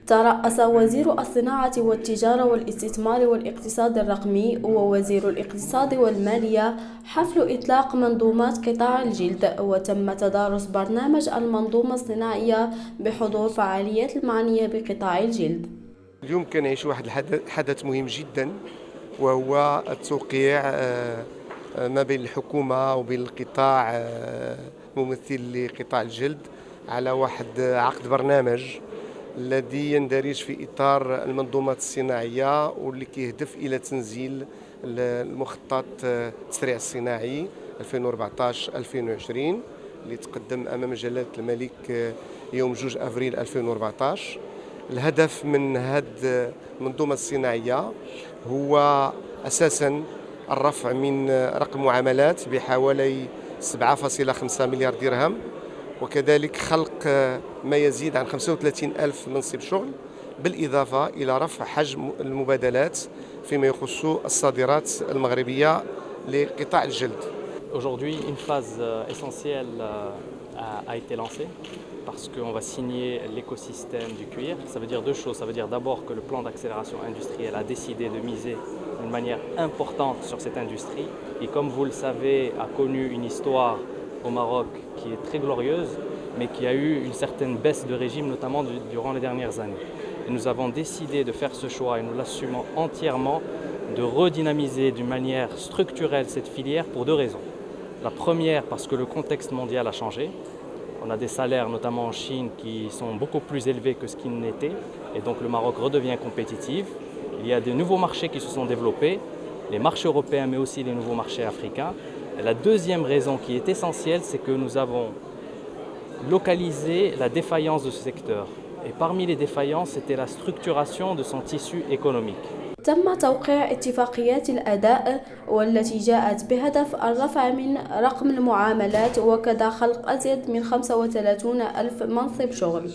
ترأس وزير الصناعة والتجارة والاستثمار والاقتصاد الرقمي ووزير الاقتصاد والمالية حفل إطلاق منظومات قطاع الجلد، وتم تدارس برنامج المنظومة الصناعية بحضور فعاليات المعنية بقطاع الجلد. اليوم كنعيش واحد الحدث مهم جدا، وهو التوقيع ما بين الحكومة وبين القطاع الممثل لقطاع الجلد على واحد عقد برنامج الذي يندرج في إطار المنظومات الصناعية، واللي كيهدف إلى تنزيل المخطط التسريع الصناعي 2014-2020 اللي تقدم أمام جلالة الملك يوم 2 أفريل 2014. الهدف من هذه المنظومة الصناعية هو أساساً الرفع من رقم معاملات بحوالي 7.5 مليار درهم، وكذلك خلق ما يزيد عن 35 ألف منصب شغل، بالإضافة إلى رفع حجم المبادلات فيما يخص الصادرات المغربية لقطاع الجلد. Aujourd'hui, une phase essentielle a été lancée parce qu'on va signer l'écosystème du cuir. Ça veut dire deux choses. Ça veut dire d'abord que le plan d'accélération industrielle a décidé de miser d'une manière importante sur cette industrie et, comme vous le savez, a connu une histoire au Maroc qui est très glorieuse, mais qui a eu une certaine baisse de régime, notamment durant les dernières années. Et nous avons décidé de faire ce choix, et nous l'assumons entièrement, de redynamiser d'une manière structurelle cette filière pour deux raisons. La première, parce que le contexte mondial a changé. On a des salaires, notamment en Chine, qui sont beaucoup plus élevés que ce qu'ils n'étaient, et donc le Maroc redevient compétitif. Il y a de nouveaux marchés qui se sont développés, les marchés européens, mais aussi les nouveaux marchés africains. Et la deuxième raison qui est essentielle, c'est que nous avons localisé la défaillance de ce secteur. Et parmi les défaillances, c'était la structuration de son tissu économique. تم توقيع اتفاقيات الأداء والتي جاءت بهدف الرفع من رقم المعاملات وكذا خلق أزيد من 35 ألف منصب شغل.